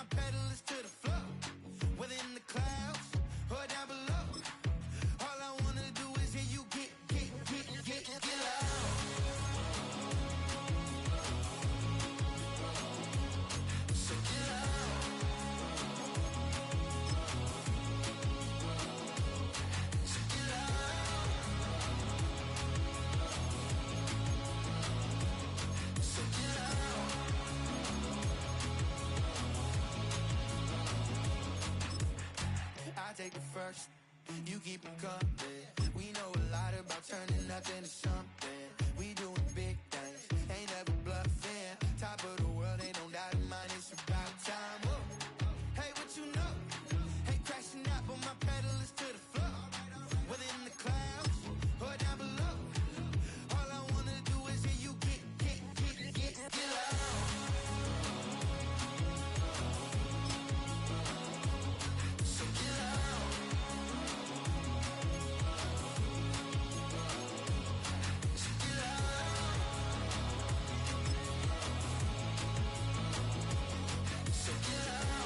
my pedal is to the floor. Whether in the clouds or down below. All I wanna do is hear you get loud. So get loud. So get loud. So get loud. I take the first, you keep them coming. We know a lot about turning nothing to something. We doing big things, ain't never bluffing. Top of the world, ain't no doubt in mine, it's about time. Whoa. Hey, what you know? Hey, crashing out, but my pedal is to the floor. Whether in the clouds or down below. All I wanna do is hear you get loud. So get loud. So get loud. So get loud.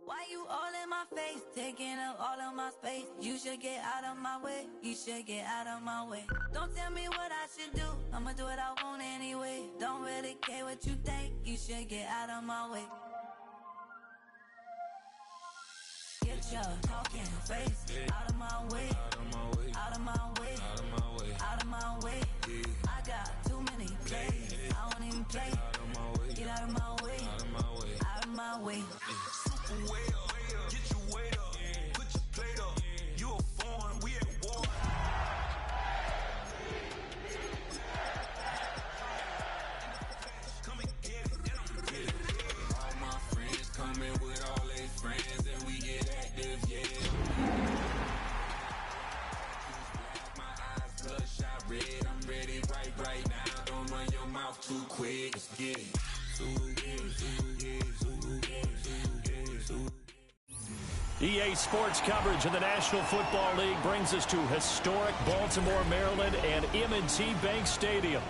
Why you all in my face, taking up all of my space? You should get out of my way, you should get out of my way. Don't tell me what I should do, I'ma do what I want anyway. Don't really care what you think, you should get out of my way. Get your talking face out of my way, out of my way, out of my way, out of my way, out of my way. I got too many plays, I won't even play. Out of my way, get out of my way, out of my way, out of my way. Way up, get your weight up, put your plate up. You a foreign, we at war. Come and get it, and I'm get it. All my friends coming with all their friends, and we get active, yeah. My eyes bloodshot red, I'm ready right now. Don't run your mouth too quick, let's get it. EA Sports coverage of the National Football League brings us to historic Baltimore, Maryland, and M&T Bank Stadium.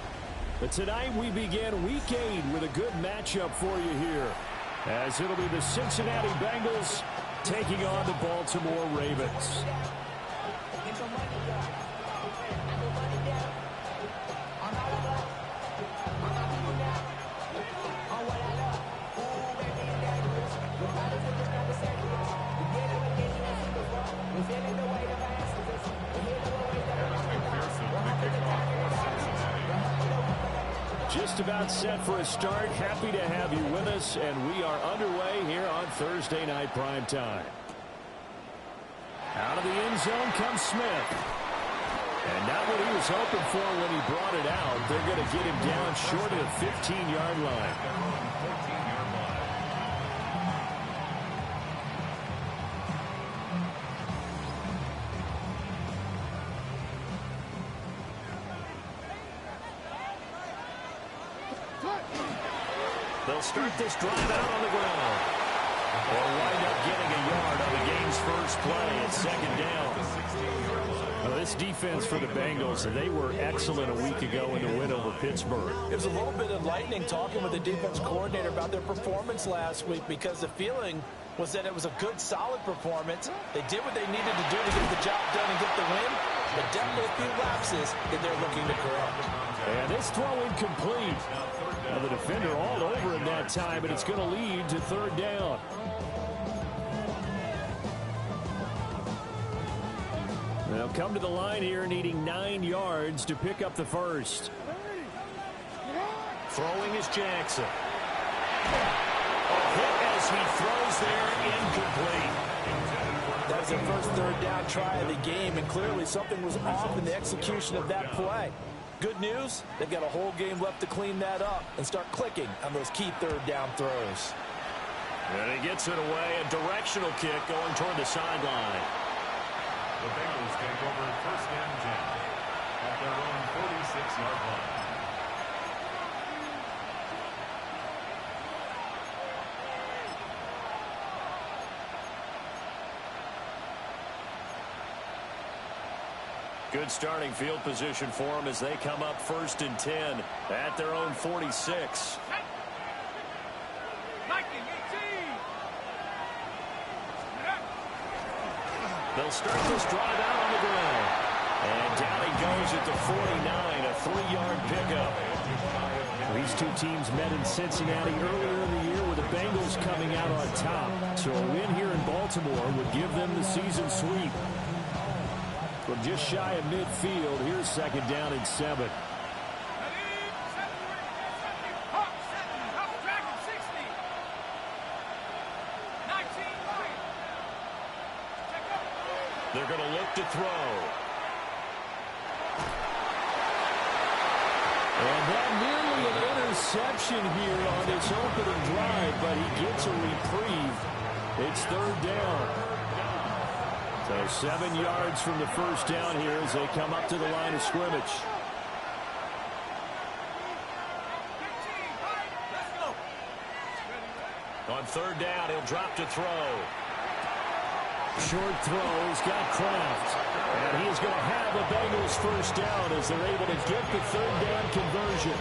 But tonight we begin Week 8 with a good matchup for you here, as it'll be the Cincinnati Bengals taking on the Baltimore Ravens. Just about set for a start. Happy to have you with us, and we are underway here on Thursday Night Prime Time. Out of the end zone comes Smith. And not what he was hoping for when he brought it out. They're going to get him down short of the 15-yard line. They'll start this drive out on the ground. They'll wind up getting a yard on the game's first play at second down. Well, this defense for the Bengals, they were excellent a week ago in the win over Pittsburgh. It was a little bit enlightening talking with the defense coordinator about their performance last week, because the feeling was that it was a good, solid performance. They did what they needed to do to get the job done and get the win, but definitely a few lapses that they're looking to correct. And this throw incomplete. Now the defender all over him that time, and it's going to lead to third down. They'll come to the line here needing 9 yards to pick up the first. Throwing is Jackson. Hit as he throws there, incomplete. That was their first third down try of the game, and clearly something was off in the execution of that play. Good news, they've got a whole game left to clean that up and start clicking on those key third down throws. And he gets it away, a directional kick going toward the sideline. The Bengals take over first and 10 at their own 46-yard line. Good starting field position for them as they come up first and 10 at their own 46. They'll start this drive out on the ground. And down he goes at the 49, a 3-yard pickup. These two teams met in Cincinnati earlier in the year with the Bengals coming out on top. So a win here in Baltimore would give them the season sweep. From just shy of midfield, here's second down and 7. They're going to look to throw. And that nearly an interception here on this opening drive, but he gets a reprieve. It's third down. So 7 yards from the first down here as they come up to the line of scrimmage. On third down, he'll drop to throw. Short throw, he's got Kraft. And he is going to have a Bengals first down as they're able to get the third down conversion.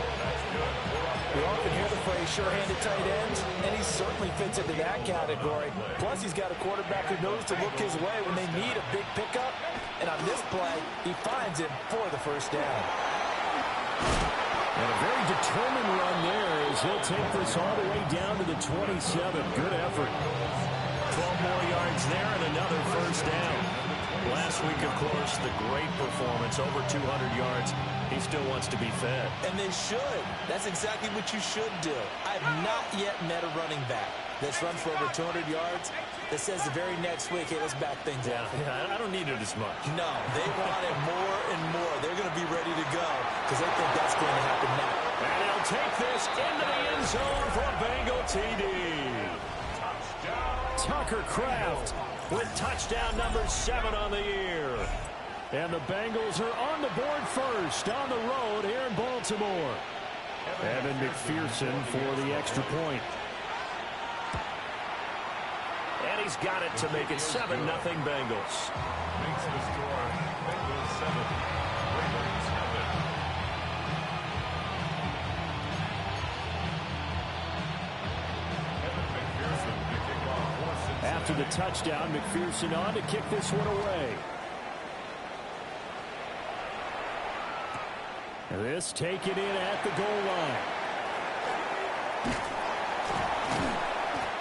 We often hear the phrase sure-handed tight ends, and he certainly fits into that category. Plus, he's got a quarterback who knows to look his way when they need a big pickup. And on this play, he finds it for the first down. And a very determined run there as he'll take this all the way down to the 27. Good effort. 12 more yards there and another first down. Last week, of course, the great performance, over 200 yards. He still wants to be fed. And they should. That's exactly what you should do. I've not yet met a running back that's run for over 200 yards that says the very next week, hey, let's back things up. Yeah, I don't need it as much. No, they want it more and more. They're going to be ready to go because they think that's going to happen now. And he'll take this into the end zone for a Bengal TD. Tucker Kraft with touchdown number 7 on the year. And the Bengals are on the board first on the road here in Baltimore. Evan McPherson for the extra point. And he's got it to make it 7-0 Bengals. Makes the score Bengals 7, Ravens 7. After the touchdown, McPherson on to kick this one away. This taken in at the goal line.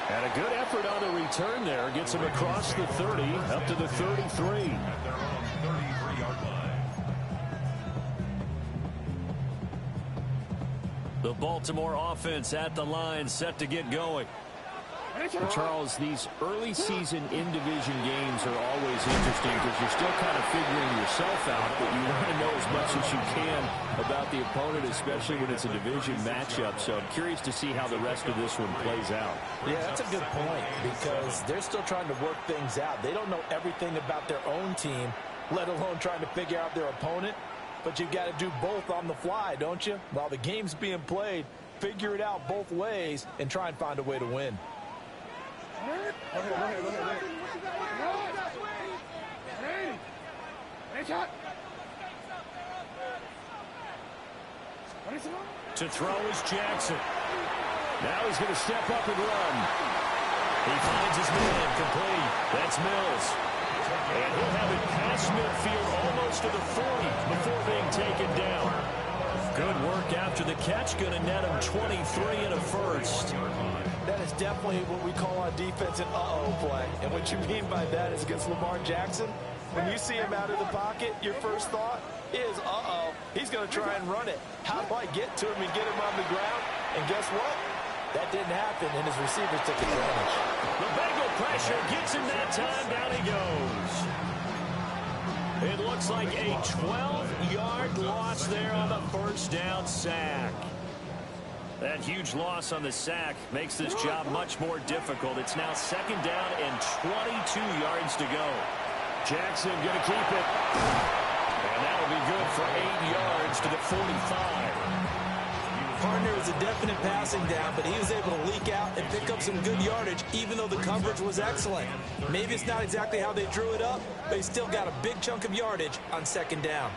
And a good effort on the return there. Gets him across the 30, up to the 33. At their own 33-yard line. The Baltimore offense at the line, set to get going. Charles, these early season in-division games are always interesting because you're still kind of figuring yourself out, but you want to know as much as you can about the opponent, especially when it's a division matchup. So I'm curious to see how the rest of this one plays out. Yeah, that's a good point because they're still trying to work things out. They don't know everything about their own team, let alone trying to figure out their opponent. But you've got to do both on the fly, don't you? While the game's being played, figure it out both ways and try and find a way to win. To throw is Jackson. Now he's going to step up and run. He finds his man complete. That's Mills. And he'll have it past midfield almost to the 40 before being taken down. Good work after the catch. Going to net him 23 and a first. That is definitely what we call on defense an uh-oh play. And what you mean by that is against Lamar Jackson, when you see him out of the pocket, your first thought, is, he's going to try and run it. How do I get to him and get him on the ground? And guess what? That didn't happen, and his receivers took advantage. The Bengal pressure gets him that time. Down he goes. It looks like a 12-yard loss there on the first down sack. That huge loss on the sack makes this job much more difficult. It's now second down and 22 yards to go. Jackson going to keep it. And that'll be good for 8 yards to the 45. Partner is a definite passing down, but he was able to leak out and pick up some good yardage, even though the coverage was excellent. Maybe it's not exactly how they drew it up, but he still got a big chunk of yardage on second down.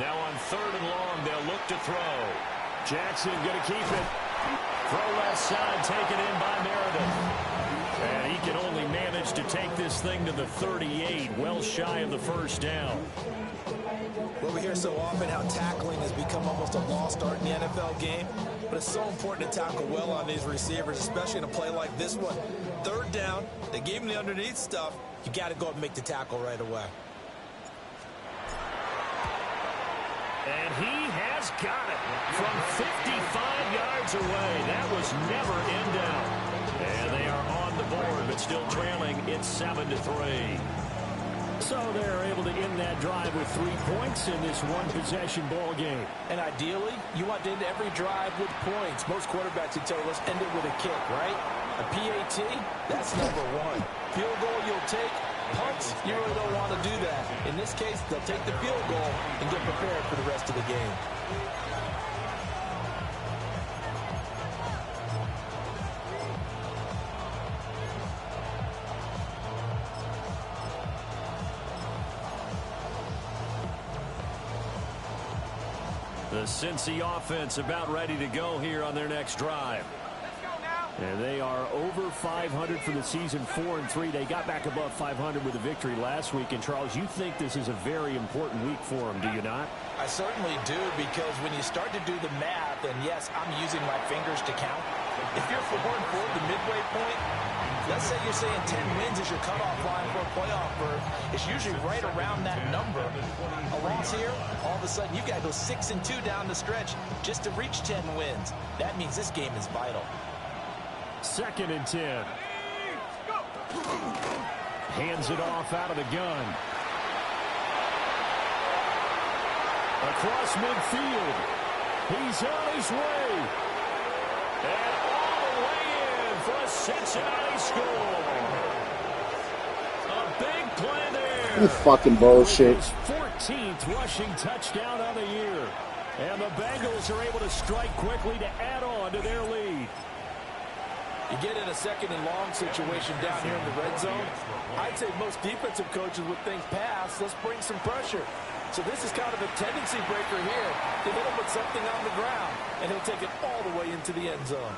Now on third and long, they'll look to throw. Jackson going to keep it. Throw left side, taken in by Meredith. And he can only manage to take this thing to the 38, well shy of the first down. Well, we hear so often how tackling has become almost a lost art in the NFL game, but it's so important to tackle well on these receivers, especially in a play like this one. Third down, they gave him the underneath stuff. You got to go up and make the tackle right away. And he has got it from 55 yards away. That was never in doubt. And they are on the board, but still trailing. It's 7-3. So they're able to end that drive with 3 points in this one-possession ball game. And ideally, you want to end every drive with points. Most quarterbacks, you tell us, end it with a kick, right? A PAT, that's number one. Field goal you'll take. Punts, you really don't want to do that. In this case, they'll take the field goal and get prepared for the rest of the game. The Cincy offense about ready to go here on their next drive. And they are over 500 for the season, 4-3. They got back above 500 with a victory last week. And, Charles, you think this is a very important week for them, do you not? I certainly do, because when you start to do the math, and yes, I'm using my fingers to count. If you're 4-4, the midway point, let's say you're saying 10 wins is your cutoff line for a playoff berth. It's usually right around that number. A loss here, all of a sudden you've got to go 6-2 down the stretch just to reach 10 wins. That means this game is vital. 2nd and 10. Hands it off out of the gun. Across midfield. He's on his way. And all the way in for a Cincinnati score. A big play there. You fucking bullshit. His 14th rushing touchdown of the year. And the Bengals are able to strike quickly to add on to their lead. You get in a 2nd and long situation down here in the red zone. I'd say most defensive coaches would think pass, let's bring some pressure. So this is kind of a tendency breaker here. They hit him with something on the ground, and he'll take it all the way into the end zone.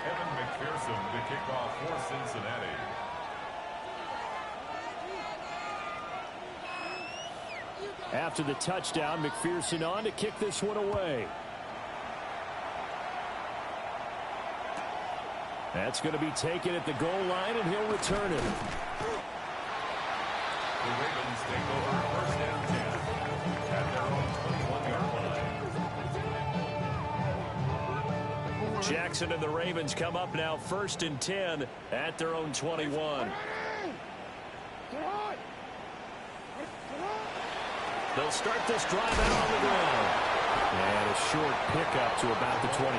Evan McPherson to kick off for Cincinnati. After the touchdown, McPherson on to kick this one away. That's going to be taken at the goal line, and he'll return it. The Ravens take over first and 10 at their own 21-yard line. Jackson and the Ravens come up now 1st and 10 at their own 21. They'll start this drive out on the ground. And a short pickup to about the 25.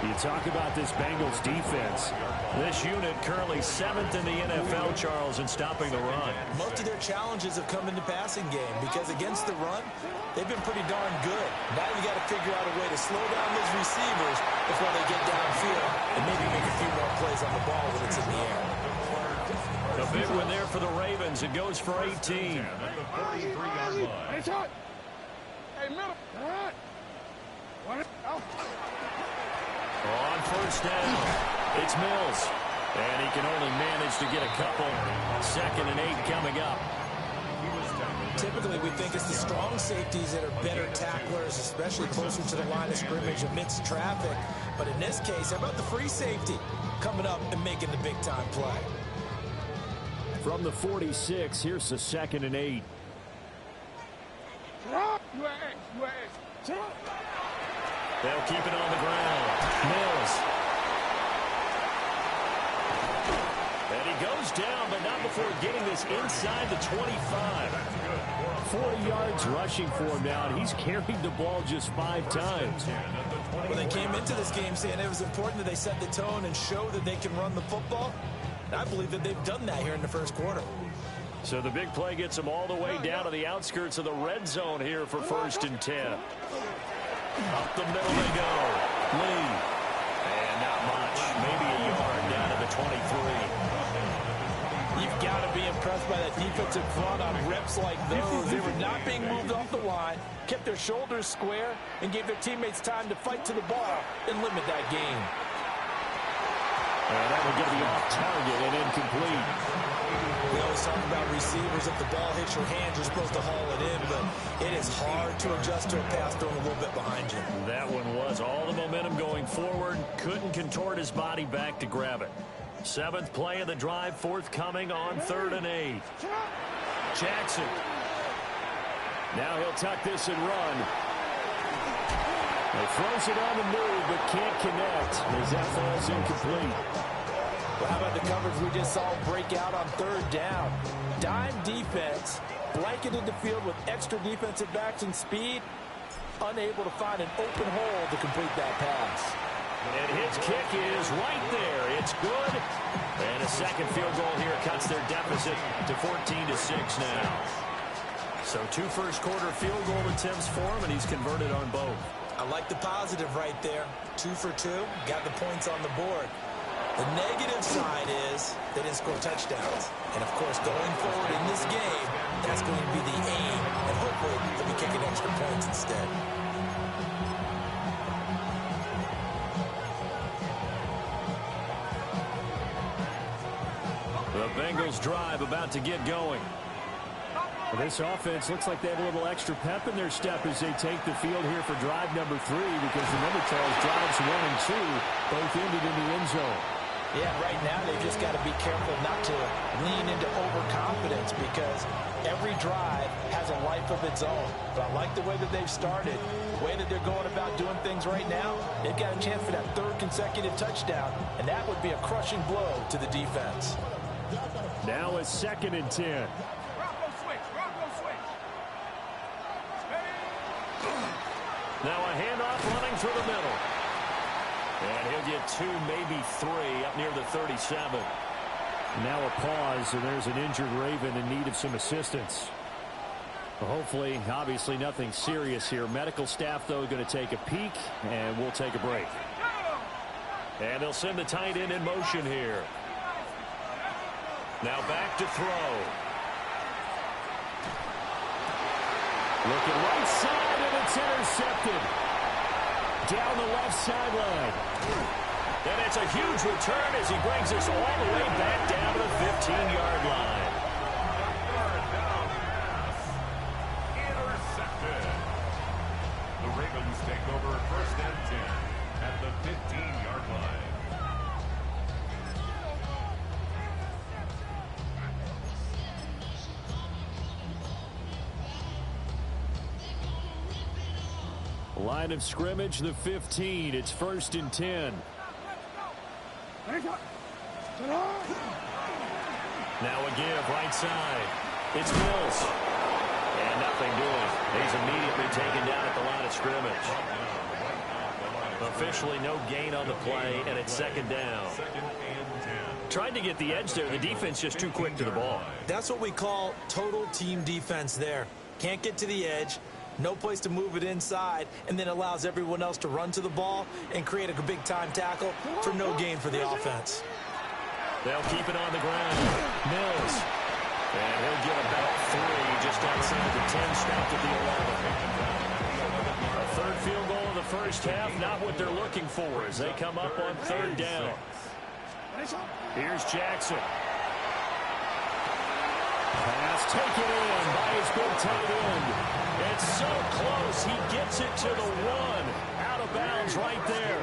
You talk about this Bengals defense. This unit currently 7th in the NFL, Charles, in stopping the run. Most of their challenges have come in the passing game because against the run, they've been pretty darn good. Now you got to figure out a way to slow down those receivers before they get downfield and maybe make a few more plays on the ball when it's in the air. A big one there for the Ravens. It goes for 18. At the 43-yard line. Hey, middle. All right. On first down, it's Mills. And he can only manage to get a couple. 2nd and 8 coming up. He was tackled typically we think it's the strong safeties that are better tacklers, especially closer to the line of scrimmage amidst traffic. But in this case, how about the free safety coming up and making the big-time play? From the 46, here's the 2nd and 8. They'll keep it on the ground. Mills. And he goes down, but not before getting this inside the 25. 40 yards rushing for him now, and he's carried the ball just 5 times. Well, they came into this game saying it was important that they set the tone and show that they can run the football. And I believe that they've done that here in the first quarter. So the big play gets them all the way down to the outskirts of the red zone here for 1st and 10. Up the middle they go. Lee. And not much. Maybe a yard down to the 23. You've got to be impressed by that defensive front on reps like those. They were not being moved off the line, kept their shoulders square, and gave their teammates time to fight to the ball and limit that gain. And that will get the off target and incomplete. We always talk about receivers. If the ball hits your hands, you're supposed to haul it in, but it is hard to adjust to a pass thrown a little bit behind you. That one was all the momentum going forward. Couldn't contort his body back to grab it. 7th play of the drive, forthcoming on 3rd and 8. Jackson. Now he'll tuck this and run. He throws it on the move, but can't connect as that falls incomplete. Well, how about the coverage we just saw break out on 3rd down? Dime defense, blanketed the field with extra defensive backs and speed, unable to find an open hole to complete that pass. And his kick is right there. It's good. And a second field goal here cuts their deficit to 14-6 now. So 2 first-quarter field goal attempts for him, and he's converted on both. I like the positive right there. 2 for 2, got the points on the board. The negative side is they didn't score touchdowns. And, of course, going forward in this game, that's going to be the aim. And hopefully they'll be kicking extra points instead. The Bengals drive about to get going. Well, this offense looks like they have a little extra pep in their step as they take the field here for drive number 3, because remember, Charles, drives 1 and 2 both ended in the end zone. Yeah, right now they've just got to be careful not to lean into overconfidence, because every drive has a life of its own. But I like the way that they've started, the way that they're going about doing things right now. They've got a chance for that 3rd consecutive touchdown, and that would be a crushing blow to the defense. Now it's 2nd and 10. Now a handoff running through the middle. And he'll get 2, maybe 3 up near the 37. Now a pause, and there's an injured Raven in need of some assistance. Well, hopefully, obviously nothing serious here. Medical staff, though, going to take a peek, and we'll take a break. And they'll send the tight end in motion here. Now back to throw. Looking right side, and it's intercepted. Down the left sideline. And it's a huge return as he brings us all the way back down to the 15-yard line. Intercepted. The Ravens take over 1st and 10 at the 15-yard line. Line of scrimmage, the 15. It's 1st and 10. Now a give, right side. It's Mills. And nothing doing. He's immediately taken down at the line of scrimmage. Officially no gain on the play, and it's 2nd down. Tried to get the edge there. The defense just too quick to the ball. That's what we call total team defense there. Can't get to the edge. No place to move it inside, and then allows everyone else to run to the ball and create a big-time tackle for no gain for the offense. They'll keep it on the ground. Mills. And he'll get about 3 just outside the 10, stopped at the 11. A 3rd field goal in the first half, not what they're looking for as they come up on 3rd down. Here's Jackson. Pass taken in by his big tight end. It's so close. He gets it to the 1. Out of bounds right there.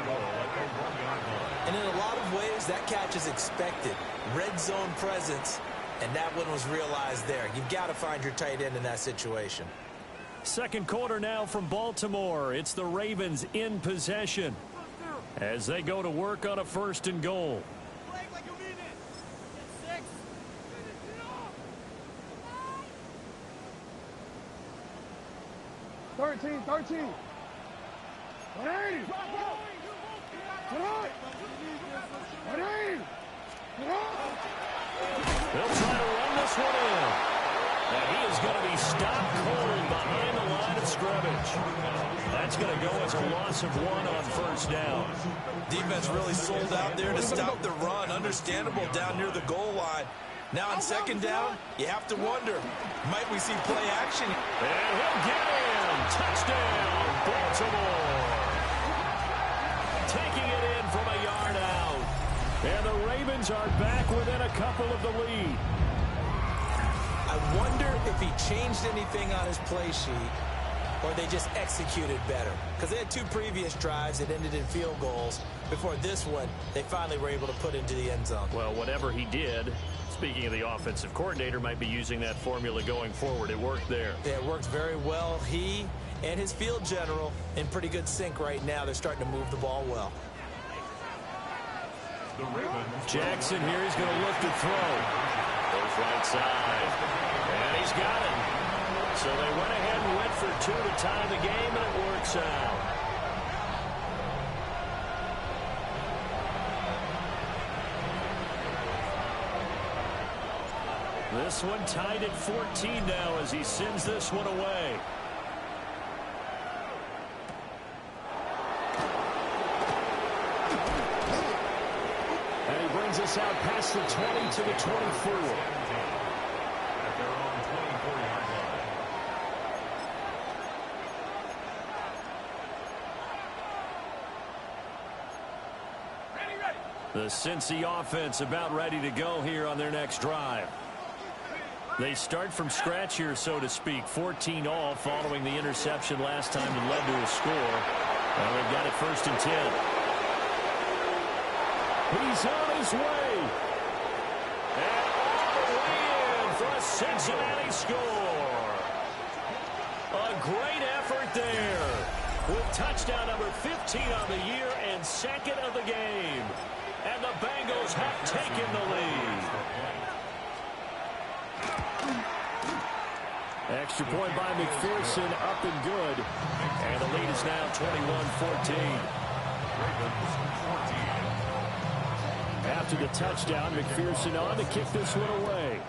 And in a lot of ways, that catch is expected. Red zone presence, and that one was realized there. You've got to find your tight end in that situation. Second quarter now from Baltimore. It's the Ravens in possession as they go to work on a 1st and goal. 13. 180. They'll try to run this one in. And he is going to be stopped cold behind the line of scrimmage. That's going to go as a loss of 1 on 1st down. Defense really sold out there to stop the run. Understandable down near the goal line. Now on 2nd down, you have to wonder, might we see play action? And he'll get in. Touchdown, Baltimore. Taking it in from a yard out. And the Ravens are back within a couple of the lead. I wonder if he changed anything on his play sheet or they just executed better. Because they had 2 previous drives that ended in field goals. Before this one, they finally were able to put into the end zone. Well, whatever he did, speaking of the offensive coordinator, might be using that formula going forward. It worked there. Yeah, it worked very well. He and his field general in pretty good sync right now. They're starting to move the ball well. Jackson here, he's going to look to throw. Goes right side. And he's got it. So they went ahead and went for 2 to tie the game, and it works out. This one tied at 14 now as he sends this one away. And he brings us out past the 20 to the 24. At their own 24-yard line. The Cincy offense about ready to go here on their next drive. They start from scratch here, so to speak. 14 all following the interception last time that led to a score. Well, they've got it 1st and 10. He's on his way. And all the way in for a Cincinnati score. A great effort there. With touchdown number 15 on the year and 2nd of the game. And the Bengals have taken the lead. Extra point by McPherson, up and good. And the lead is now 21-14. After the touchdown, McPherson on to kick this one away.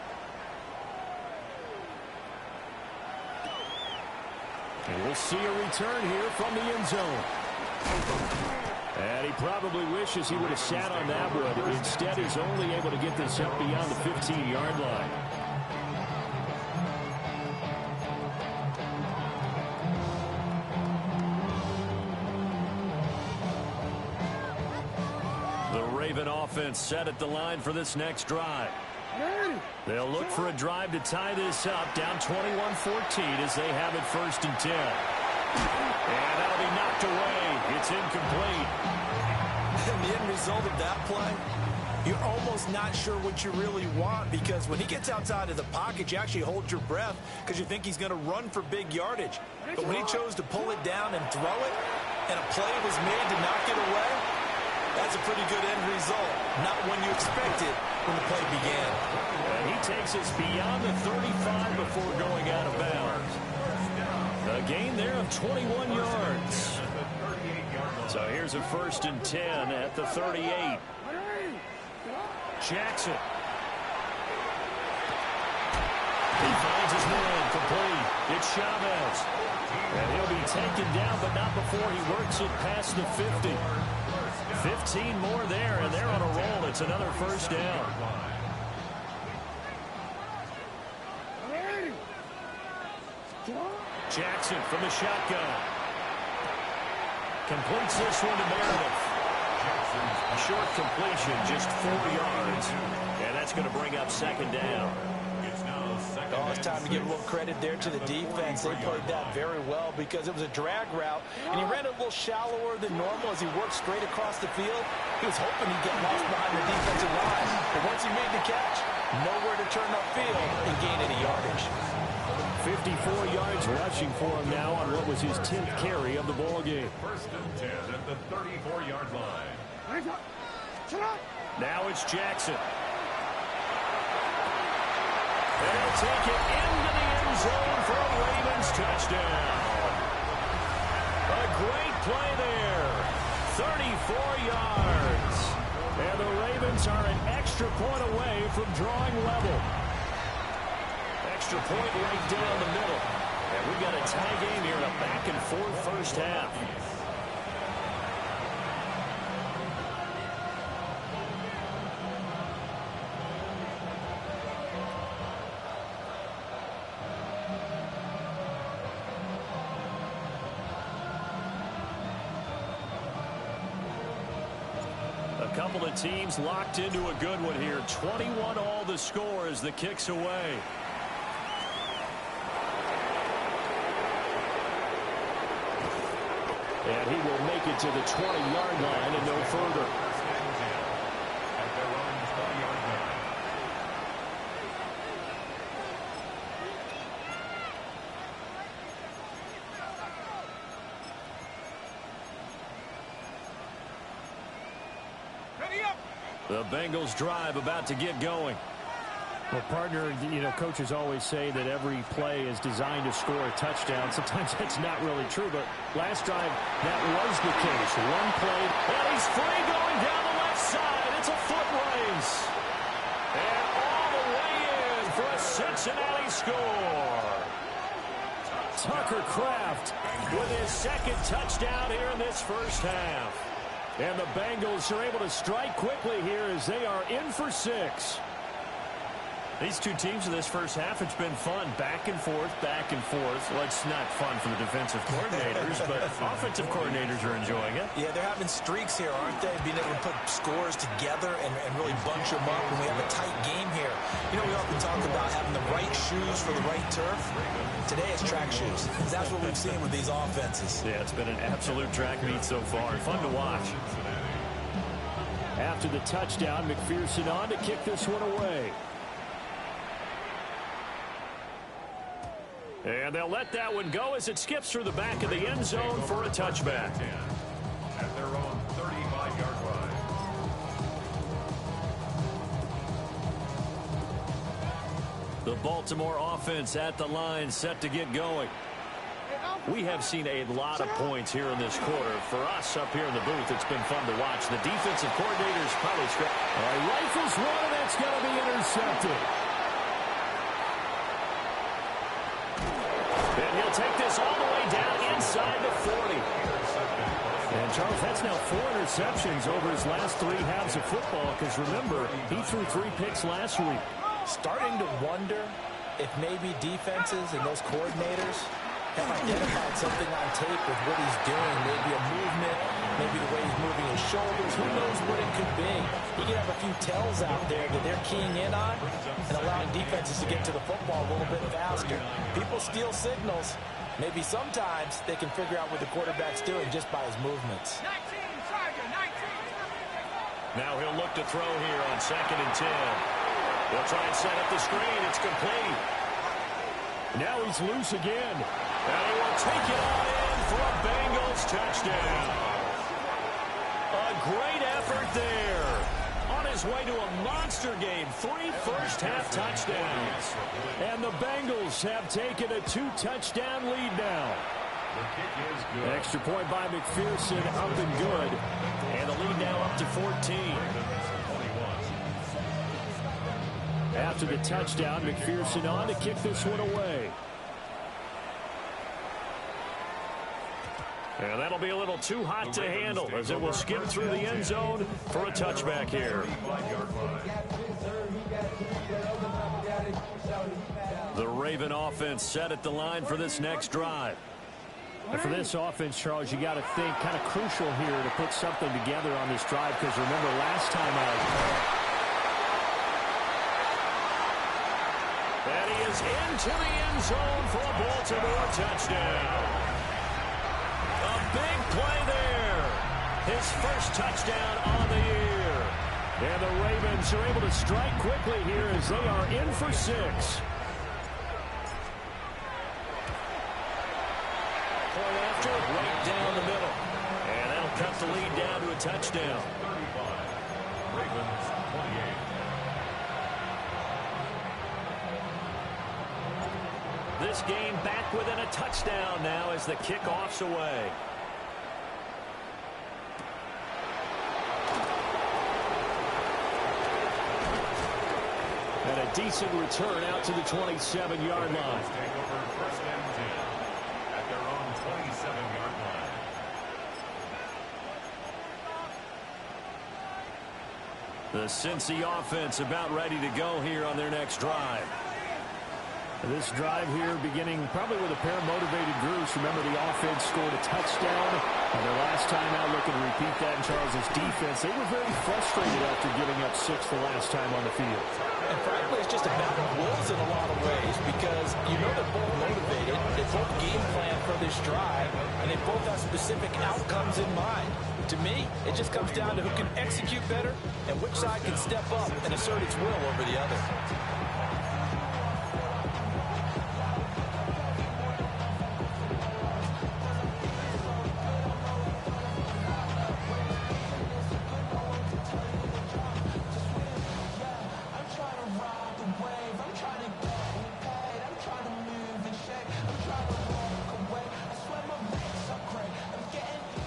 And we'll see a return here from the end zone. And he probably wishes he would have sat on that one. Instead, he's only able to get this up beyond the 15-yard line. The Raven offense set at the line for this next drive. They'll look for a drive to tie this up, down 21-14 as they have it 1st and 10. And that'll be knocked away. It's incomplete. And the end result of that play, you're almost not sure what you really want, because when he gets outside of the pocket, you actually hold your breath because you think he's going to run for big yardage. But when he chose to pull it down and throw it, and a play was made to knock it away, that's a pretty good end result. Not when you expected when the play began. And he takes us beyond the 35 before going out of bounds. A gain there of 21 yards. So here's a 1st and 10 at the 38. Jackson. He finds his man complete. It's Chavez. And he'll be taken down, but not before he works it past the 50. 15 more there, and they're on a roll. It's another 1st down. Jackson from the shotgun. Completes this one to Meredith. A short completion, just 4 yards. And that's going to bring up 2nd down. It's now Oh, it's time to give a little credit there to the defense. They played that very well because it was a drag route, and he ran a little shallower than normal as he worked straight across the field. He was hoping he'd get lost behind the defensive line, but once he made the catch, nowhere to turn upfield and gain any yardage. 54 yards rushing for him now on what was his 10th carry of the ball game. First and 10 at the 34-yard line. Now it's Jackson. They'll take it into the end zone for a Ravens touchdown. A great play there. 34 yards. And the Ravens are an extra point away from drawing level. Extra point right down the middle. And we've got a tie game here in a back-and-forth first half. A couple of teams locked into a good one here. 21 all the score as the kick's away. And he will make it to the 20-yard line and no further. At their own 20-yard line. The Bengals drive about to get going. Well, partner, coaches always say that every play is designed to score a touchdown. Sometimes that's not really true, but last drive, that was the case. One play, and he's free going down the left side. It's a foot race. And all the way in for a Cincinnati score. Tucker Kraft with his second touchdown here in this first half. And the Bengals are able to strike quickly here as they are in for 6. These two teams in this first half, it's been fun. Back and forth, back and forth. Well, it's not fun for the defensive coordinators, but offensive coordinators are enjoying it. Yeah, they're having streaks here, aren't they? Being able to put scores together and really bunch them up when we have a tight game here. We often talk about having the right shoes for the right turf. Today it's track shoes. That's what we've seen with these offenses. Yeah, it's been an absolute track meet so far. Fun to watch. After the touchdown, McPherson on to kick this one away. And they'll let that one go as it skips through the back of the end zone for a touchback. At their own 35-yard line. The Baltimore offense at the line, set to get going. We have seen a lot of points here in this quarter. For us up here in the booth, it's been fun to watch. The defensive coordinator's probably rifles one, and it's going to be intercepted. And he'll take this all the way down inside the 40. And, Charles, that's now 4 interceptions over his last 3 halves of football, because, remember, he threw 3 picks last week. Starting to wonder if maybe defenses and those coordinators have identified something on tape with what he's doing. Maybe a movement, maybe the way he's moving his shoulders. Who knows what it could be? He could have a few tells out there that they're keying in on and allowing defenses to get to the football a little bit faster. People steal signals. Maybe sometimes they can figure out what the quarterback's doing just by his movements. Now he'll look to throw here on 2nd and 10. They'll try and set up the screen. It's complete. Now he's loose again. And he will take it on in for a Bengals touchdown. A great effort there. On his way to a monster game. 3 first-half touchdowns. And the Bengals have taken a 2-touchdown lead now. The kick is good. Extra point by McPherson, up and good. And the lead now up to 14. After the touchdown, McPherson on to kick this one away. And that'll be a little too hot to handle as it will skim through the end zone for a touchback here. The Raven offense set at the line for this next drive. And for this offense, Charles, you got to think kind of crucial here to put something together on this drive, because remember last time out. And he is is into the end zone for a Baltimore touchdown. A big play there. His first touchdown on the year. And the Ravens are able to strike quickly here as they are in for 6. Point after, right down the middle. And that'll cut the lead down to a touchdown. 35. Ravens 28. This game back within a touchdown now as the kickoff's away. And a decent return out to the 27-yard line. Take over first and 10 at their own 27-yard line. The Cincy offense about ready to go here on their next drive. This drive here beginning probably with a pair of motivated groups. Remember, the offense scored a touchdown. And their last time out, looking to repeat that in Charles' defense. They were very frustrated after giving up 6 the last time on the field. And frankly, it's just a battle of wills in a lot of ways because you know they're both motivated. They both game plan for this drive, and they both have specific outcomes in mind. To me, it just comes down to who can execute better and which side can step up and assert its will over the other.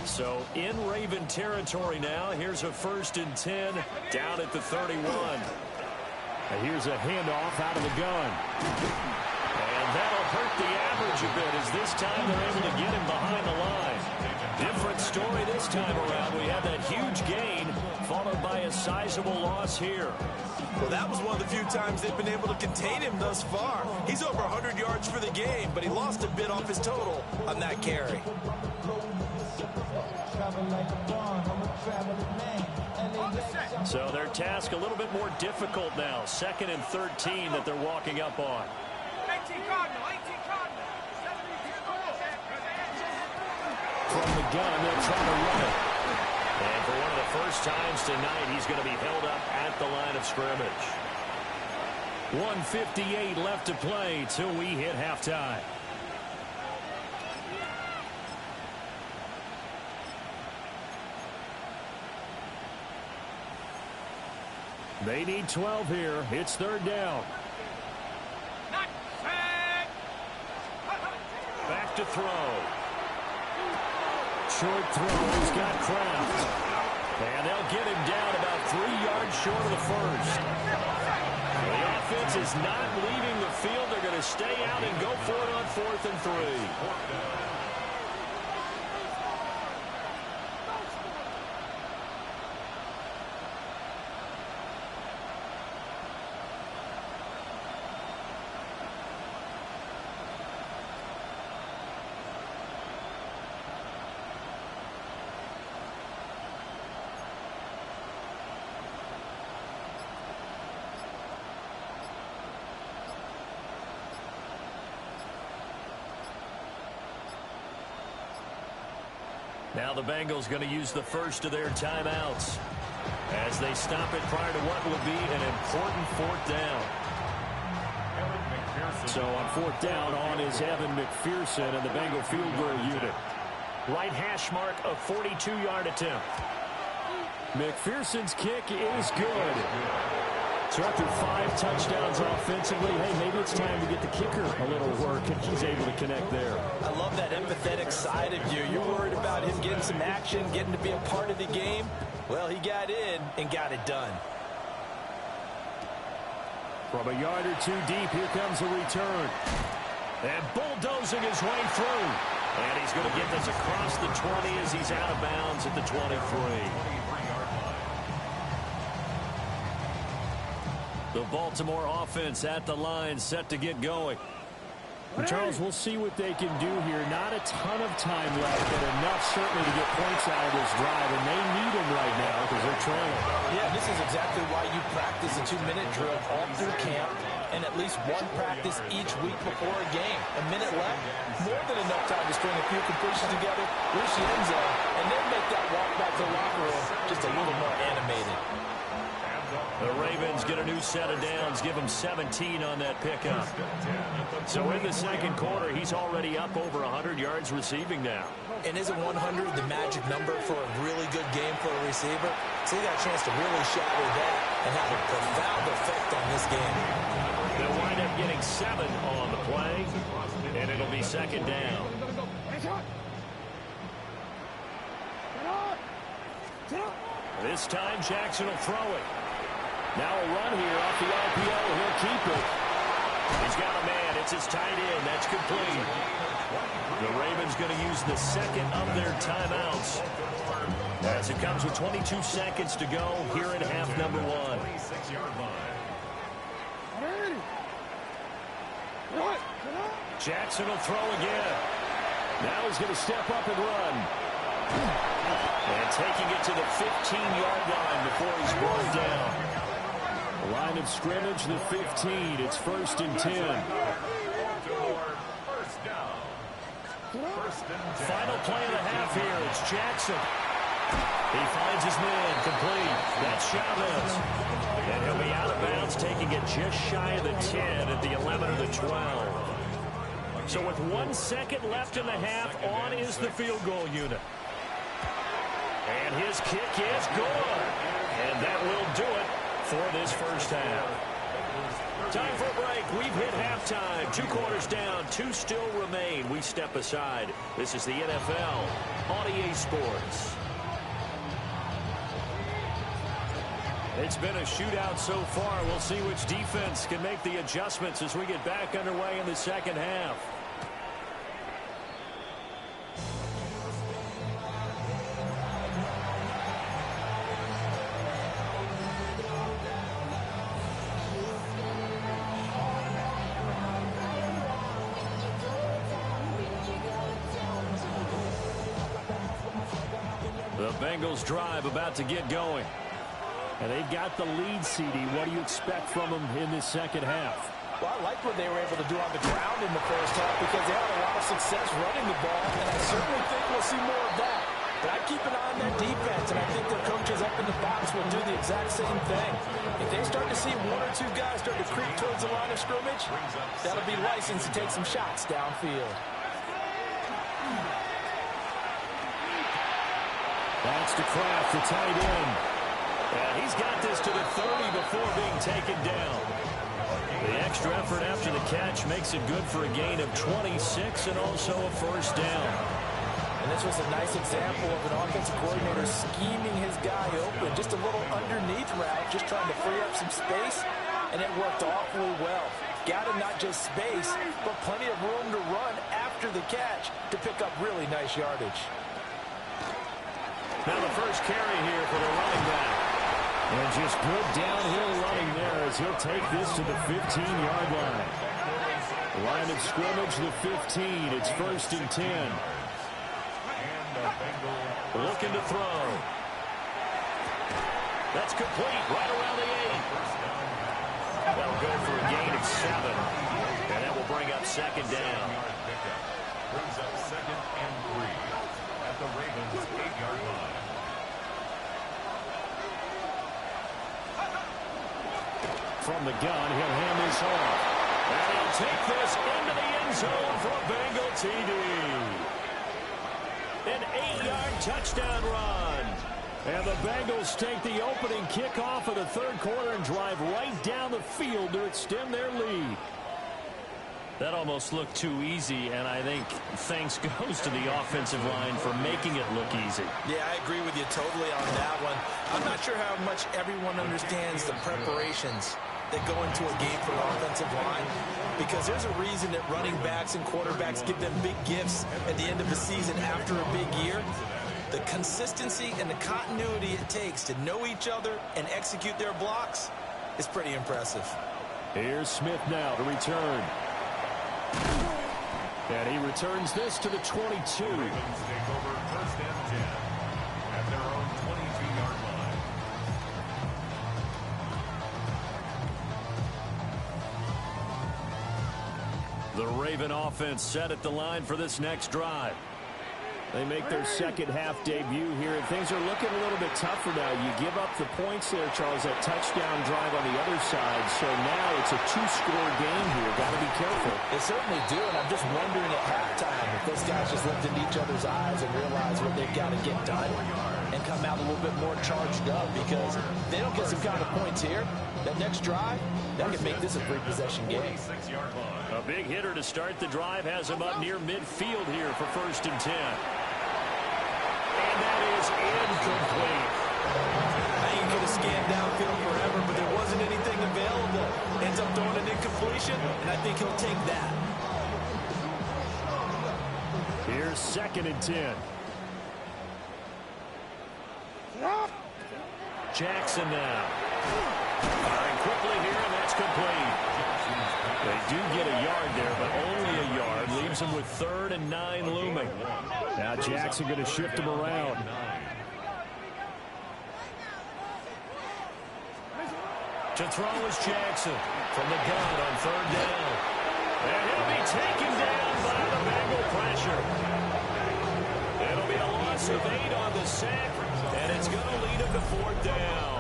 So in Raven territory now. Here's a 1st and 10 down at the 31. And here's a handoff out of the gun. And that'll hurt the average a bit as this time they're able to get him behind the line. Different story this time around. We had that huge gain followed by a sizable loss here. Well, that was one of the few times they've been able to contain him thus far. He's over 100 yards for the game, but he lost a bit off his total on that carry. So their task a little bit more difficult now. 2nd and 13 that they're walking up on. 18 Cardinal, 18 Cardinal. From the gun, they'll try to run it. And for one of the first times tonight, he's going to be held up at the line of scrimmage. 1:58 left to play till we hit halftime. They need 12 here. It's 3rd down. Back to throw. Short throw. He's got Kraft. And they'll get him down about 3 yards short of the first. The offense is not leaving the field. They're going to stay out and go for it on 4th and 3. Now the Bengals going to use the first of their timeouts as they stop it prior to what will be an important 4th down. So on 4th down, on is Evan McPherson and the Bengal field goal unit. Right hash mark, a 42-yard attempt. McPherson's kick is good. So after 5 touchdowns offensively, hey, maybe it's time to get the kicker a little work, and he's able to connect there. I love that empathetic side of you. You're worried about him getting some action, getting to be a part of the game. Well, he got in and got it done. From a yard or 2 deep, here comes a return. And bulldozing his way through. And he's going to get this across the 20 as he's out of bounds at the 23. The Baltimore offense at the line, set to get going. Charles, we'll see what they can do here. Not a ton of time left, but enough certainly to get points out of this drive, and they need them right now because they're trailing. Yeah, this is exactly why you practice a 2-minute drill all through camp and at least one practice each week before a game. A minute left, more than enough time to string a few completions together, reach the end zone, and then make that walk back to the locker room just a little more animated. The Ravens get a new set of downs, give him 17 on that pickup. So in the second quarter, he's already up over 100 yards receiving now. And isn't 100 the magic number for a really good game for a receiver? So he got a chance to really shatter that and have a profound effect on this game. They'll wind up getting 7 on the play, and it'll be second down. This time, Jackson will throw it. Now a run here off the RPO. He'll keep it. He's got a man. It's his tight end. That's complete. The Ravens going to use the second of their timeouts as it comes with 22 seconds to go here in half number 1. Jackson will throw again. Now he's going to step up and run. And taking it to the 15-yard line before he's brought down. Line of scrimmage, the 15. It's 1st and 10. Final play of the half here. It's Jackson. He finds his man complete. That's Chavez. And he'll be out of bounds, taking it just shy of the 10 at the 11 or the 12. So with 1 second left in the half, on is the field goal unit. And his kick is good. And that will do it for this first half. Time for a break. We've hit halftime. 2 quarters down. 2 still remain. We step aside. This is the NFL on EA Sports. It's been a shootout so far. We'll see which defense can make the adjustments as we get back underway in the second half. The Bengals drive about to get going. And they've got the lead, CD. What do you expect from them in this second half? Well, I like what they were able to do on the ground in the first half because they had a lot of success running the ball, and I certainly think we'll see more of that. But I keep an eye on their defense, and I think their coaches up in the box will do the exact same thing. If they start to see 1 or 2 guys start to creep towards the line of scrimmage, that'll be license to take some shots downfield. That's to Kraft, the tight end. And he's got this to the 30 before being taken down. The extra effort after the catch makes it good for a gain of 26 and also a first down. And this was a nice example of an offensive coordinator scheming his guy open. Just a little underneath route, just trying to free up some space, and it worked awfully well. Got him not just space, but plenty of room to run after the catch to pick up really nice yardage. Now the first carry here for the running back. And just good downhill running there as he'll take this to the 15-yard line. Line of scrimmage, the 15. It's 1st and 10. Looking to throw. That's complete right around the 8. That'll go for a gain of 7. And that will bring up second down. Brings up 2nd and 3 at the Ravens' 8-yard line. From the gun, he'll hand this off. And he'll take this into the end zone for a Bengal TD. An 8-yard touchdown run. And the Bengals take the opening kickoff of the third quarter and drive right down the field to extend their lead. That almost looked too easy, and I think thanks goes to the offensive line for making it look easy. Yeah, I agree with you totally on that one. I'm not sure how much everyone understands the preparations that go into a game for an offensive line, because there's a reason that running backs and quarterbacks give them big gifts at the end of the season after a big year. The consistency and the continuity it takes to know each other and execute their blocks is pretty impressive. Here's Smith now to return. And he returns this to the 22. Ravens take over first and 10 at their own 22-yard line. The Raven offense set at the line for this next drive. They make their second half debut here, and things are looking a little bit tougher now. You give up the points there, Charles, that touchdown drive on the other side. So now it's a two-score game here. Got to be careful. They certainly do, and I'm just wondering at halftime if those guys just looked into each other's eyes and realize what they've got to get done and come out a little bit more charged up, because if they don't get some kind of points here, that next drive, that could make this a three-possession game. A big hitter to start the drive has him up near midfield here for first and 10. And that is incomplete. Now you could have scanned downfield forever, but there wasn't anything available. Ends up throwing an incompletion, and I think he'll take that. Here's second and 10. Jackson now. Firing quickly here, and that's complete. They do get a yard there, but only a yard. Leaves them with 3rd and 9 looming. Now Jackson going to shift him around. To throw is Jackson from the gun on 3rd down. And he'll be taken down by the Bengal pressure. It'll be a loss of 8 on the sack, and it's going to lead him to 4th down.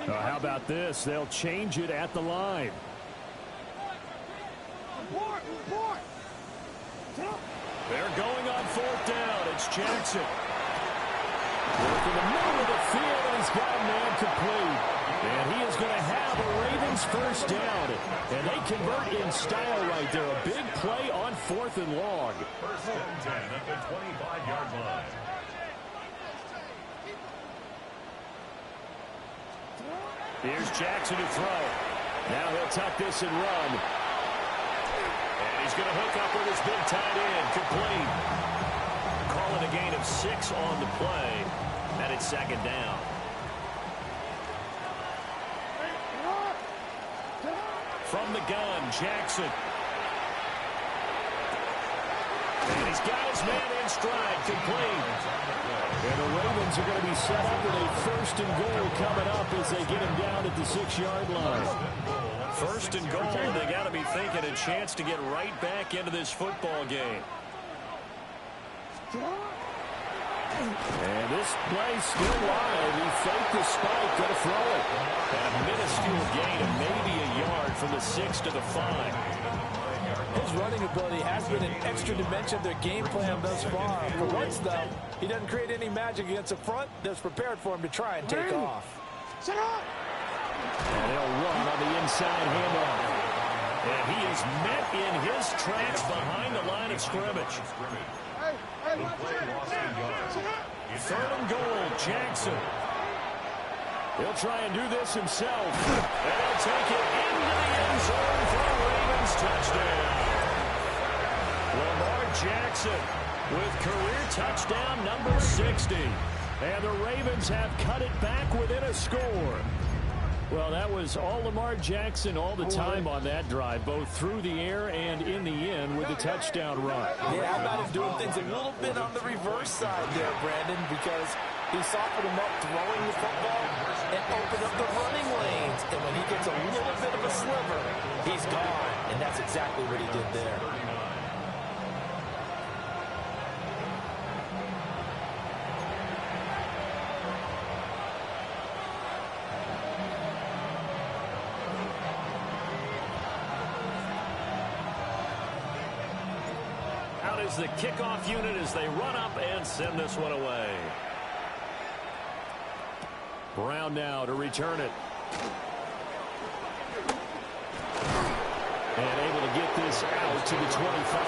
How about this? They'll change it at the line. They're going on 4th down. It's Jackson. Work in the middle of the field, and he's got a man complete. And he is going to have a Ravens first down. And they convert in style right there. A big play on 4th and long. First and 10 at the 25-yard line. Here's Jackson to throw. Now he'll tuck this and run. And he's going to hook up with his big tight end. Complete. Call it a gain of 6 on the play. And it's 2nd down. From the gun, Jackson. And he's got his man in stride. Complete. And the Ravens are going to be set up with a 1st and goal coming up as they get him down at the 6-yard line. 1st and goal. They got to be thinking a chance to get right back into this football game. And this play still live. He faked the spike, going to throw it. And a minuscule gain of maybe a yard from the 6 to the 5. His running ability has been an extra dimension of their game plan thus far. For once, though, he doesn't create any magic against the front that's prepared for him to try and take off. And they'll run on the inside handoff. And he is met in his tracks behind the line of scrimmage. 3rd and goal, Jackson. He'll try and do this himself. And he'll take it into the end zone for a Ravens touchdown. Lamar Jackson with career touchdown number 60. And the Ravens have cut it back within a score. Well, that was all Lamar Jackson all the time on that drive, both through the air and in the end with the touchdown run. Yeah, how about him doing things a little bit on the reverse side there, Brandon, because he softened him up throwing the football and opened up the running lanes. And when he gets a little bit of a sliver, he's gone. And that's exactly what he did there. The kickoff unit as they run up and send this one away. Brown now to return it. And able to get this out to the 25.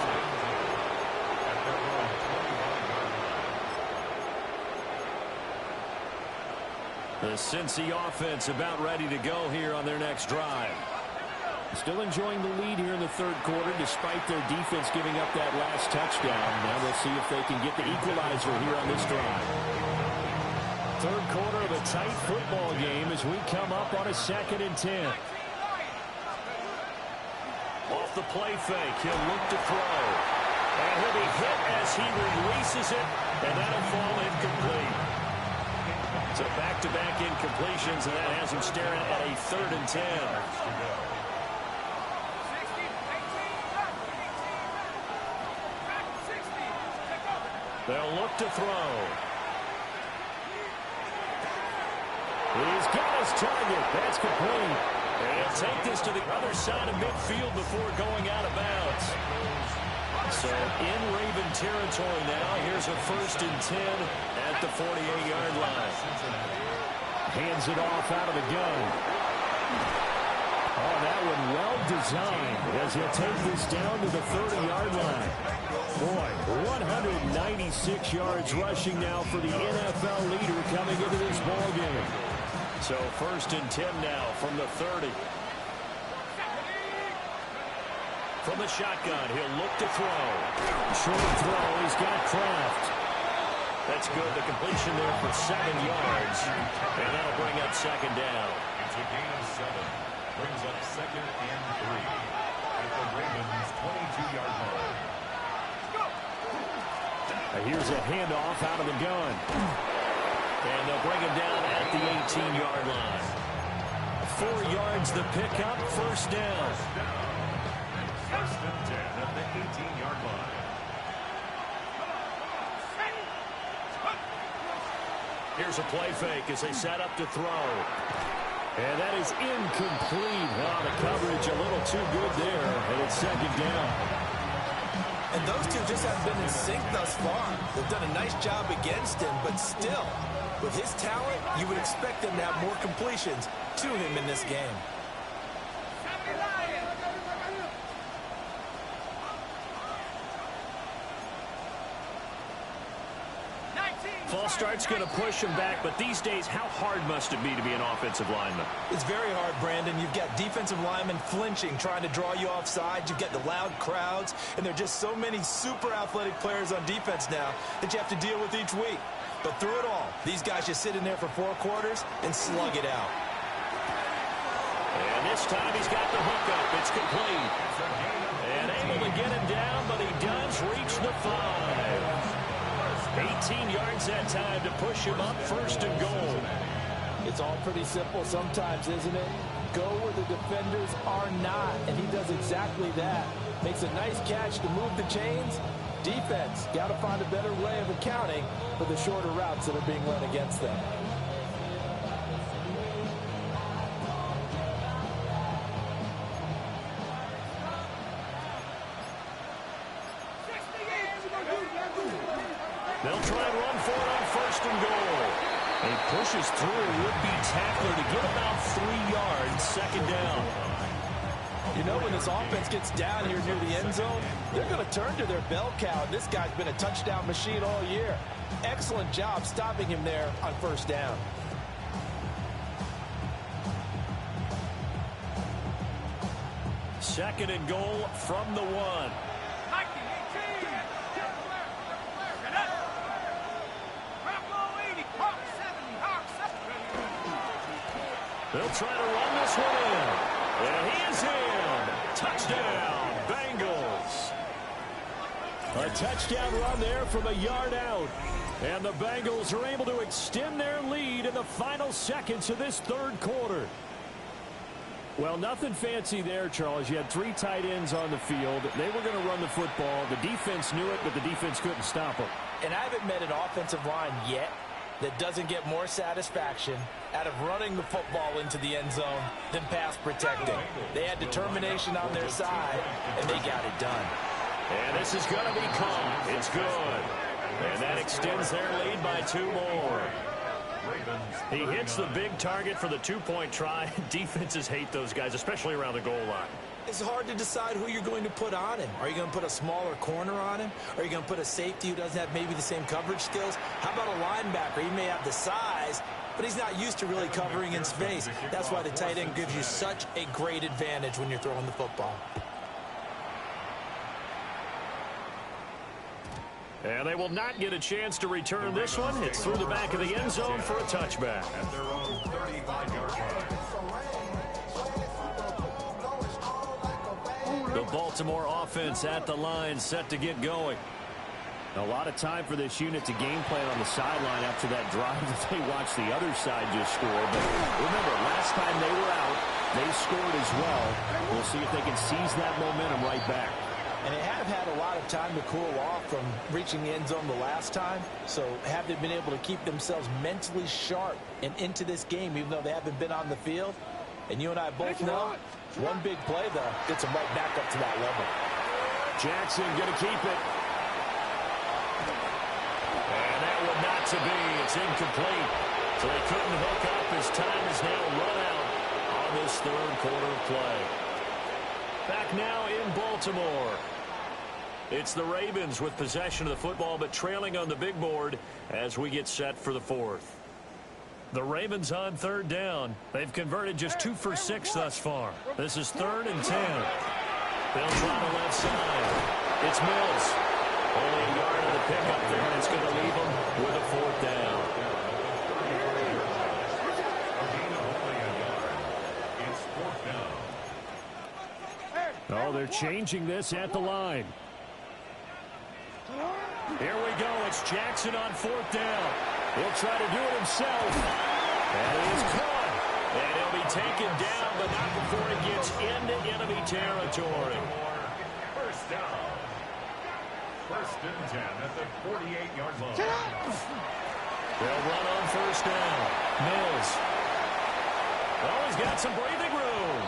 The Cincy offense about ready to go here on their next drive. Still enjoying the lead here in the 3rd quarter despite their defense giving up that last touchdown. Now we'll see if they can get the equalizer here on this drive. third quarter of a tight football game as we come up on a 2nd and 10. Off the play fake, he'll look to throw. And he'll be hit as he releases it, and that'll fall incomplete. So back-to-back incompletions, and that has him staring at a 3rd and 10. They'll look to throw. He's got his target. That's complete. And he'll take this to the other side of midfield before going out of bounds. So in Raven territory now. Here's a 1st and 10 at the 48-yard line. Hands it off out of the gun. Oh, that one well designed as he'll take this down to the 30-yard line. Boy, 196 yards rushing now for the NFL leader coming into this ball game. So 1st and 10 now from the 30. From the shotgun, he'll look to throw. Short throw, he's got Kraft. That's good. The completion there for 7 yards. And that'll bring up 2nd down. It's a gain of 7. Brings up 2nd and 3 at the Ravens' 22-yard line. Here's a handoff out of the gun. And they'll bring him down at the 18-yard line. 4 yards the pickup, 1st down. 1st and 10 at the 18-yard line. Here's a play fake as they set up to throw. And that is incomplete. Oh, the coverage a little too good there. And it's 2nd down. And those two just haven't been in sync thus far. They've done a nice job against him, but still, with his talent, you would expect them to have more completions to him in this game. False start's going to push him back, but these days, how hard must it be to be an offensive lineman? It's very hard, Brandon. You've got defensive linemen flinching, trying to draw you offside. You've got the loud crowds, and there are just so many super athletic players on defense now that you have to deal with each week. But through it all, these guys just sit in there for 4 quarters and slug it out. And this time he's got the hook up. It's complete. And able to get him down, but he does reach the 5. 18 yards that time to push him up, 1st and goal. It's all pretty simple sometimes, isn't it? Go where the defenders are not, and he does exactly that. Makes a nice catch to move the chains. Defense, got to find a better way of accounting for the shorter routes that are being run against them. They'll try and run for it on 1st and goal. He pushes through a would-be tackler to get about 3 yards, 2nd down. You know, when this offense gets down here near the end zone, they're going to turn to their bell cow. This guy's been a touchdown machine all year. Excellent job stopping him there on 1st down. Second and goal from the 1. They'll try to run this one in. And he is in. Touchdown, Bengals. A touchdown run there from a yard out. And the Bengals are able to extend their lead in the final seconds of this 3rd quarter. Well, nothing fancy there, Charles. You had 3 tight ends on the field. They were going to run the football. The defense knew it, but the defense couldn't stop them. And I haven't met an offensive line yet that doesn't get more satisfaction out of running the football into the end zone than pass protecting. They had determination on their side, and they got it done. And this is going to be caught. It's good. And that extends their lead by 2 more. He hits the big target for the 2-point try. Defenses hate those guys, especially around the goal line. It's hard to decide who you're going to put on him. Are you going to put a smaller corner on him? Are you going to put a safety who doesn't have maybe the same coverage skills? How about a linebacker? He may have the size, but he's not used to really covering in space. That's why the tight end gives you such a great advantage when you're throwing the football. And they will not get a chance to return this one. It's through the back of the end zone for a touchback. At their own 35-yard line. The Baltimore offense at the line, set to get going. A lot of time for this unit to game plan on the sideline after that drive that they watched the other side just score. But remember, last time they were out, they scored as well. We'll see if they can seize that momentum right back. And they have had a lot of time to cool off from reaching the end zone the last time. So have they been able to keep themselves mentally sharp and into this game, even though they haven't been on the field? And you and I both know one big play, though, gets them right back up to that level. Jackson going to keep it. And that one not to be. It's incomplete. So they couldn't hook up. His time is now run out on this third quarter of play. Back now in Baltimore. It's the Ravens with possession of the football, but trailing on the big board as we get set for the fourth. The Ravens on third down. They've converted just 2 for 6 thus far. This is 3rd and 10. They'll try the left side. It's Mills. Only a yard of the pickup there, and it's going to leave them with a 4th down. Oh, they're changing this at the line. Here we go. It's Jackson on 4th down. He'll try to do it himself. And he's caught. And he'll be taken down, but not before he gets into enemy territory. First down. 1st and 10 at the 48-yard line. They'll run on 1st down. Mills. Oh, he's got some breathing room.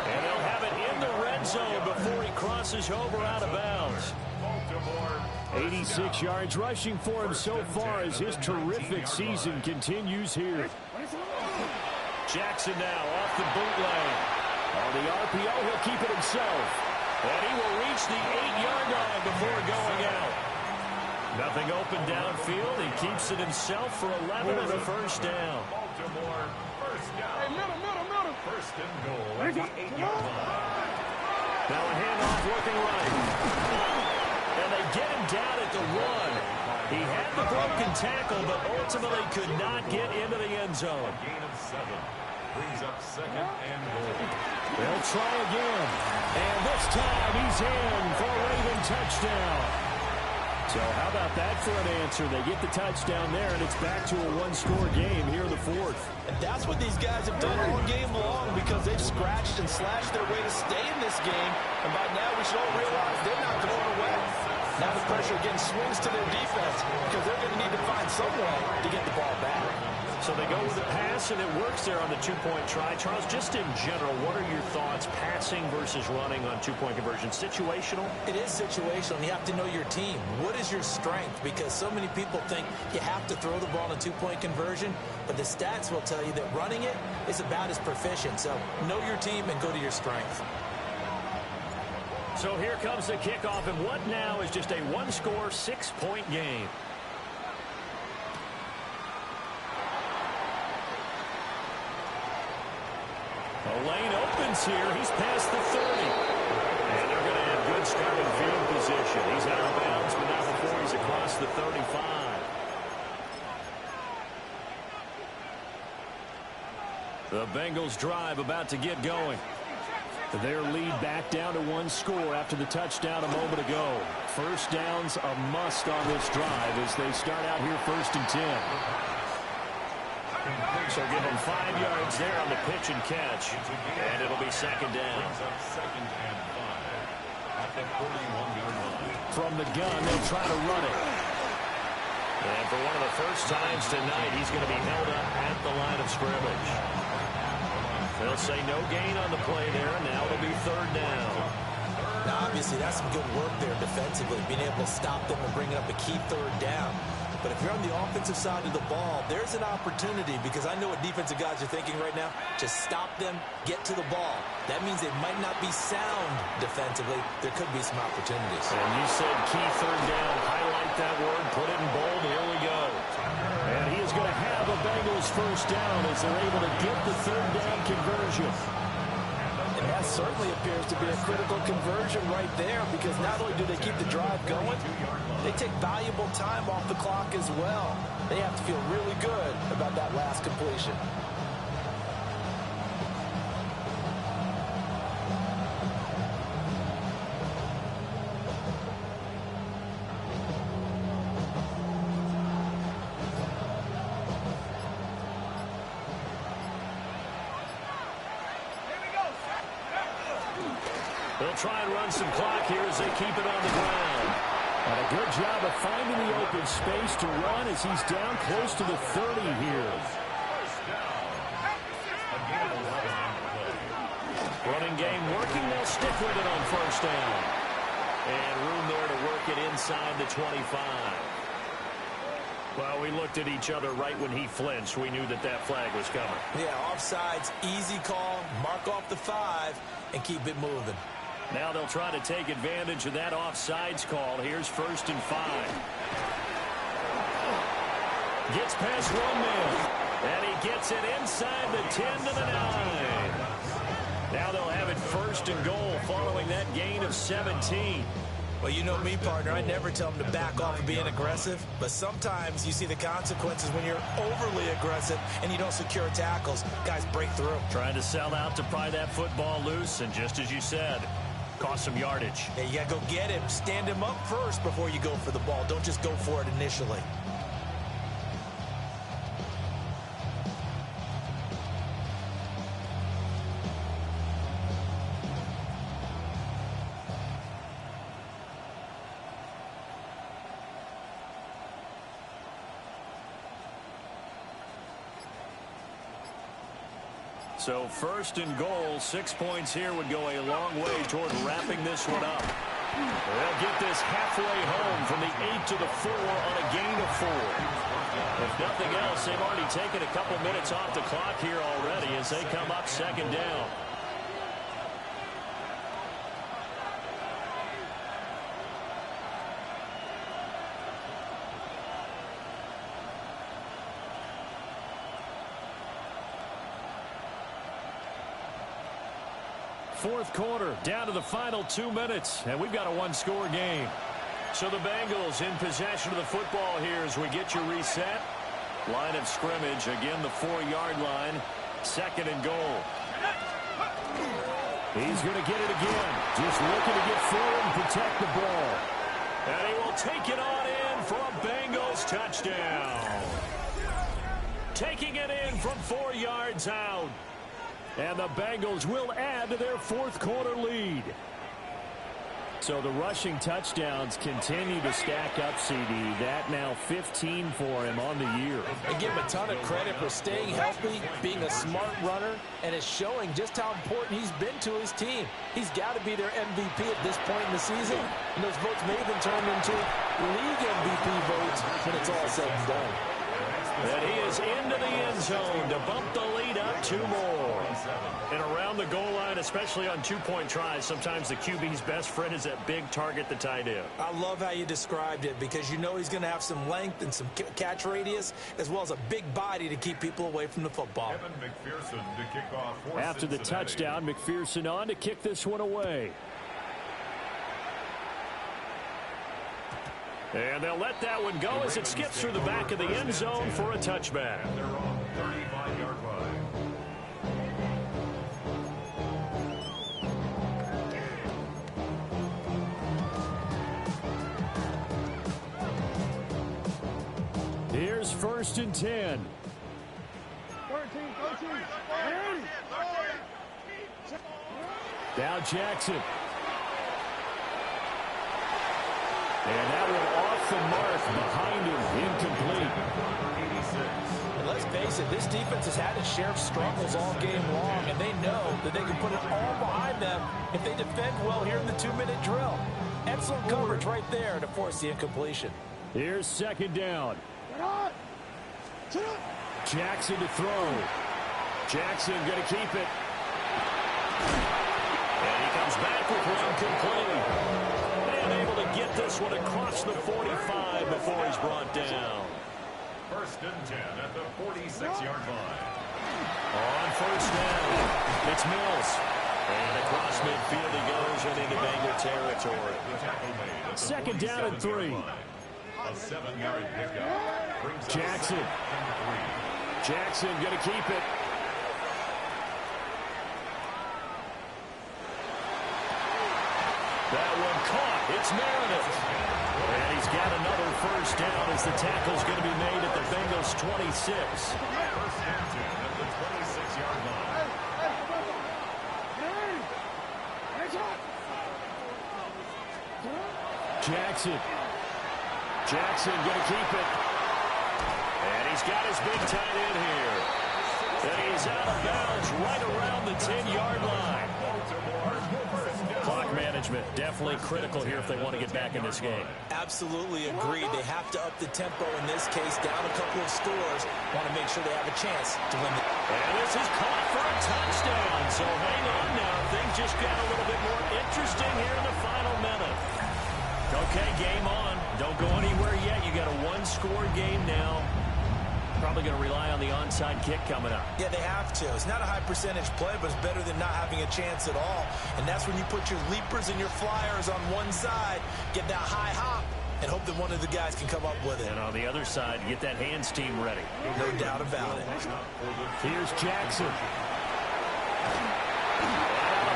And they'll have it in the red zone before he crosses over out of bounds. 86 yards rushing for him so far as his terrific season continues here. Jackson now off the bootleg. On the RPO, he'll keep it himself. And he will reach the 8-yard line before going out. Nothing open downfield. He keeps it himself for 11 and a 1st down. Baltimore, 1st down. Hey, middle. 1st and goal at the 8-yard line. Now a handoff looking right. And they get him down at the 1. He had the broken tackle, but ultimately could not get into the end zone. Gain of 7. Brings up 2nd and goal. They'll try again. And this time he's in for a Raven touchdown. So how about that for an answer? They get the touchdown there, and it's back to a one-score game here in the 4th. And that's what these guys have done all game long, because they've scratched and slashed their way to stay in this game. And by now we should all realize they're not going away. Now the pressure again swings to their defense, because they're going to need to find some way to get the ball back. So they go with the pass, and it works there on the 2-point try. Charles, just in general, what are your thoughts passing versus running on 2-point conversion? Situational? It is situational. You have to know your team. What is your strength? Because so many people think you have to throw the ball in a 2-point conversion, but the stats will tell you that running it is about as proficient. So know your team and go to your strength. So here comes the kickoff, and what now is just a one-score, 6-point game. The lane opens here. He's past the 30. And they're going to have good starting field position. He's out of bounds, but not before he's across the 35. The Bengals drive about to get going. Their lead back down to 1 score after the touchdown a moment ago. 1st down's a must on this drive as they start out here 1st and 10. So give them 5 yards there on the pitch and catch. And it'll be 2nd down. 2nd and 5 at the 41-yard line. From the gun, they'll try to run it. And for one of the first times tonight, he's going to be held up at the line of scrimmage. They'll say no gain on the play there, and now it'll be 3rd down. Now, obviously, that's some good work there defensively, being able to stop them and bring up a key 3rd down. But if you're on the offensive side of the ball, there's an opportunity, because I know what defensive guys are thinking right now. Just stop them, get to the ball. That means they might not be sound defensively. There could be some opportunities. And you said key 3rd down. Highlight that word. Put it in bold. Here we go. And he is going to have a Bengals 1st down as they're able to get the 3rd down conversion. And that's certainly appears to be a critical conversion right there, because not only do they keep the drive going, they take valuable time off the clock as well. They have to feel really good about that last completion. They'll try and run some clock here as they keep it on the ground. And a good job of finding the open space to run as he's down close to the 30 here. Running game working. They'll stick with it on first down. And room there to work it inside the 25. Well, we looked at each other right when he flinched. We knew that that flag was coming. Yeah, offsides, easy call, mark off the 5, and keep it moving. Now they'll try to take advantage of that offsides call. Here's 1st and 5. Gets past one man. And he gets it inside the 10 to the 9. Now they'll have it 1st and goal following that gain of 17. Well, you know me, partner. I never tell them to back off of being aggressive. But sometimes you see the consequences when you're overly aggressive and you don't secure tackles. Guys break through. Trying to sell out to pry that football loose. And just as you said, cost some yardage. Yeah, you got to go get him. Stand him up first before you go for the ball. Don't just go for it initially. So 1st and goal, 6 points here would go a long way toward wrapping this one up. They'll get this halfway home from the 8 to the 4 on a gain of 4. If nothing else, they've already taken a couple minutes off the clock here already as they come up 2nd down. Fourth quarter, down to the final 2 minutes, and we've got a one-score game. So the Bengals in possession of the football here as we get you reset. Line of scrimmage, again the 4-yard line, 2nd and goal. He's going to get it again, just looking to get forward and protect the ball. And he will take it on in for a Bengals touchdown. Taking it in from 4 yards out. And the Bengals will add to their fourth quarter lead. So the rushing touchdowns continue to stack up, CD. That now 15 for him on the year. I give him a ton of credit for staying healthy, being a smart runner, and it's showing just how important he's been to his team. He's got to be their MVP at this point in the season, and those votes may even turn into league MVP votes when it's all said and done. And he is into the end zone to bump the lead up 2 more. And around the goal line, especially on 2-point tries, sometimes the QB's best friend is that big target, the tight end. I love how you described it because you know he's going to have some length and some catch radius as well as a big body to keep people away from the football. After the touchdown, McPherson on to kick this one away. And they'll let that one go as it skips through the back of the end zone for a touchback. And they're on the 35-yard line. Here's 1st and 10. Now Jackson. And that one off the mark behind him, incomplete. And let's face it, this defense has had its share of struggles all game long, and they know that they can put it all behind them if they defend well here in the 2-minute drill. Excellent coverage right there to force the incompletion. Here's 2nd down. Jackson to throw. Jackson going to keep it. And he comes back with one complete. Able to get this one across the 45 before he's brought down. 1st and 10 at the 46-yard line. On 1st down, it's Mills. And across midfield he goes and into Bengal territory. Second down and 3. A 7-yard pickup. Brings Jackson. Jackson going to keep it. That one caught. It's Meredith. And he's got another first down as the tackle's going to be made at the Bengals' 26. First and 10 at the 26-yard line. Jackson. Jackson going to keep it. And he's got his big tight end here. And he's out of bounds right around the 10-yard line. Clock management definitely critical here if they want to get back in this game. Absolutely agreed. They have to up the tempo in this case, down a couple of scores. Want to make sure they have a chance to win. And this is caught for a touchdown. So hang on now. Things just got a little bit more interesting here in the final minute. Okay, game on. Don't go anywhere yet. You got a one-score game now. Probably going to rely on the onside kick coming up. Yeah, they have to. It's not a high percentage play, but it's better than not having a chance at all. And that's when you put your leapers and your flyers on one side, get that high hop, and hope that one of the guys can come up with it. And on the other side, get that hands team ready. No doubt about it. Here's Jackson.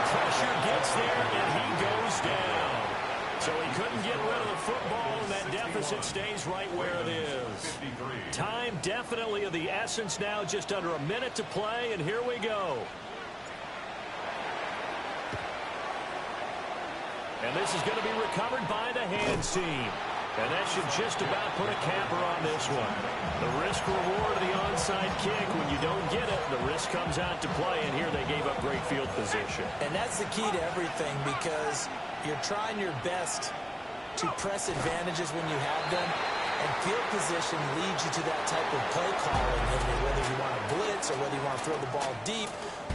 Pressure gets there, and he goes down. So he couldn't get rid of the football, and that deficit stays right where it is. Time definitely of the essence now, just under a minute to play, and here we go. And this is going to be recovered by the hands team. And that should just about put a capper on this one. The risk-reward of the onside kick, when you don't get it, the risk comes out to play, and here they gave up great field position. And that's the key to everything, because you're trying your best to press advantages when you have them, and field position leads you to that type of play calling, whether you want to blitz or whether you want to throw the ball deep.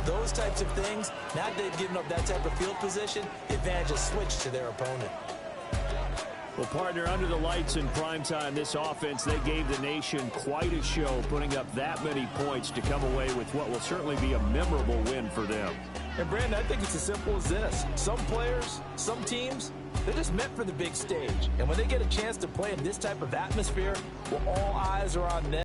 Those types of things, now that they've given up that type of field position, the advantage is switched to their opponent. Well, partner, under the lights in primetime, this offense, they gave the nation quite a show, putting up that many points to come away with what will certainly be a memorable win for them. And, Brandon, I think it's as simple as this. Some players, some teams, they're just meant for the big stage. And when they get a chance to play in this type of atmosphere, well, all eyes are on them.